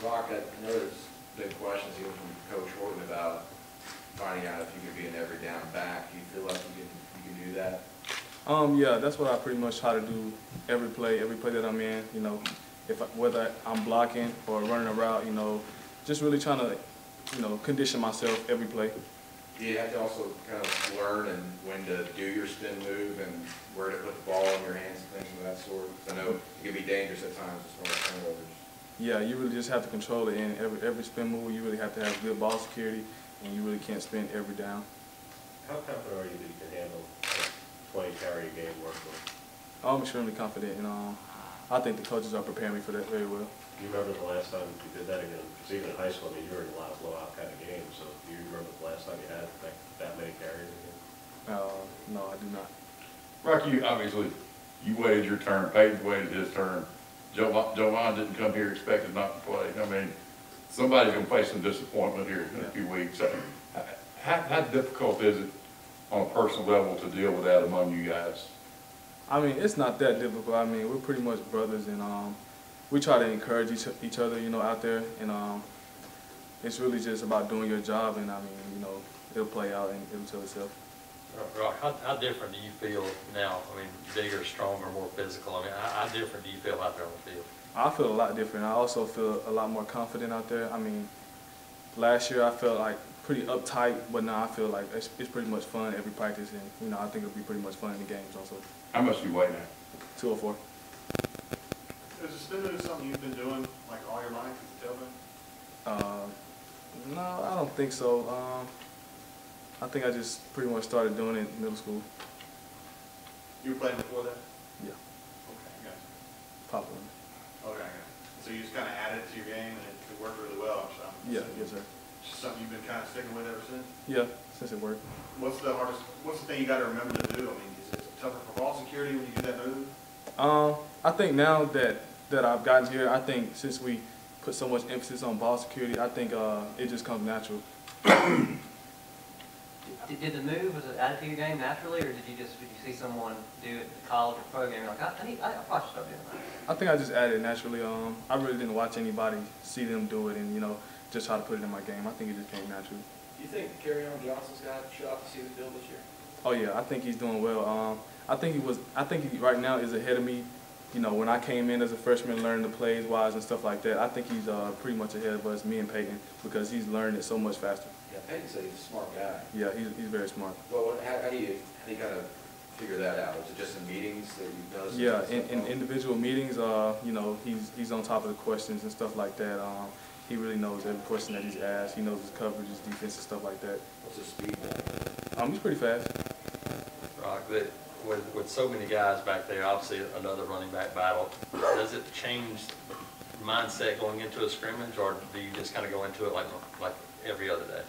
Roc, I know there's been questions even from Coach Horton about finding out if you could be an every down back. Do you feel like you can do that? Yeah, that's what I pretty much try to do every play that I'm in. You know, whether I'm blocking or running a route, you know, just really trying to, you know, condition myself every play. Do you have to also kind of learn and when to do your spin move and where to put the ball in your hands and things of that sort? Because I know it can be dangerous at times as far as turnovers. Yeah, you really just have to control it in every spin move. You really have to have good ball security, and you really can't spin every down. How confident are you that you can handle a 20 carry a game workload? I'm extremely confident, and I think the coaches are preparing me for that very well. Do you remember the last time you did that again? Because even in high school, I mean, you were in a lot of blowout kind of games. So do you remember the last time you had that many carries again? No, I do not. Roc, you waited your turn. Peyton waited his turn. Jovan didn't come here expected not to play. I mean, somebody's going to face some disappointment here in a few weeks. How difficult is it on a personal level to deal with that among you guys? I mean, it's not that difficult. I mean, we're pretty much brothers, and we try to encourage each other, you know, out there. And it's really just about doing your job, and I mean, you know, it'll play out and it'll tell itself. Roc, how different do you feel now? I mean, bigger, stronger, more physical. I mean, how different do you feel out there on the field? I feel a lot different. I also feel a lot more confident out there. I mean, last year I felt like pretty uptight, but now I feel like it's pretty much fun every practice, and you know, I think it'll be pretty much fun in the games also. How much do you weigh now? 204. Is the spin move something you've been doing like all your life as a tailback? No, I don't think so. I think I just pretty much started doing it in middle school. You were playing before that? Yeah. Okay, I got you. Popular. Okay, I got you. So you just kind of added it to your game and it worked really well, so. Yeah, yes sir. It's just something you've been kind of sticking with ever since? Yeah, since it worked. What's the thing you got to remember to do? I mean, is it tougher for ball security when you do that move? I think now that I've gotten here, I think since we put so much emphasis on ball security, I think it just comes natural. Did the move, was it added to your game naturally, or did you see someone do it at the college or pro game? You're like, I probably should start doing that. I think I just added it naturally. I really didn't watch anybody see them do it and, you know, just try to put it in my game. I think it just came naturally. Do you think Kerryon Johnson's got a shot to see the field this year? Oh yeah, I think he's doing well. I think he right now is ahead of me. You know, when I came in as a freshman, learning the plays wise and stuff like that, I think he's pretty much ahead of us, me and Peyton, because he's learning it so much faster. Yeah, Peyton said he's a smart guy. Yeah, he's very smart. Well, how do you kind of figure that out? Is it just in meetings that you've noticed? Yeah, in individual meetings, you know, he's on top of the questions and stuff like that. He really knows every question that he's asked. He knows his coverage, his defense, and stuff like that. What's his speed? He's pretty fast. Roc, with so many guys back there, obviously another running back battle, does it change mindset going into a scrimmage, or do you just kind of go into it like every other day?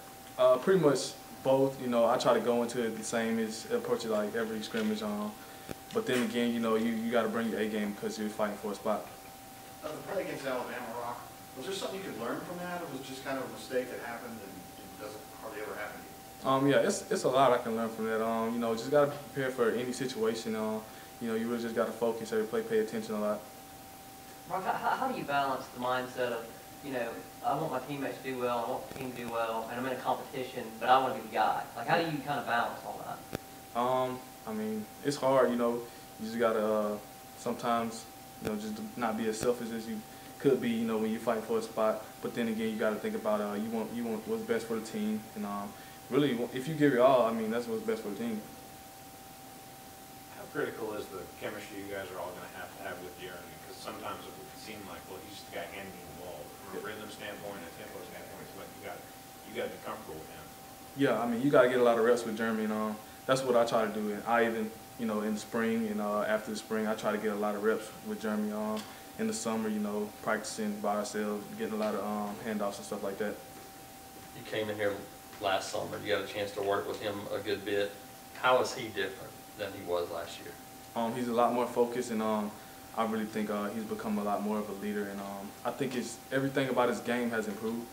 Pretty much both. You know, I try to go into it the same as approach it like every scrimmage. But then again, you know, you got to bring your A game because you're fighting for a spot. The play against Alabama, Roc, was there something you could learn from that, or was it just kind of a mistake that happened and it doesn't hardly ever happen to you? Yeah, it's a lot I can learn from that. You know, just got to prepare for any situation. You know, you really just got to focus every play, pay attention a lot. Roc, how do you balance the mindset of, you know, I want my teammates to do well, I want the team to do well, and I'm in a competition, but I want to be the guy? Like, how do you kind of balance all that? I mean, it's hard, you know. You just got to sometimes, you know, just not be as selfish as you could be, you know, when you fight for a spot. But then again, you got to think about you want what's best for the team, and really, if you give your all, I mean, that's what's best for the team. How critical is the chemistry you guys are all going to have with Jeremy? Because sometimes it would seem like, well, he's the guy handing the ball. From a rhythm standpoint, a tempo standpoint, it's like you got to be comfortable with him. Yeah, I mean, you got to get a lot of reps with Jeremy, and that's what I try to do. And I even, you know, in the spring and after the spring, I try to get a lot of reps with Jeremy. In the summer, you know, practicing by ourselves, getting a lot of handoffs and stuff like that. You came in here last summer. You got a chance to work with him a good bit. How is he different than he was last year? He's a lot more focused, and I really think he's become a lot more of a leader. And I think everything about his game has improved.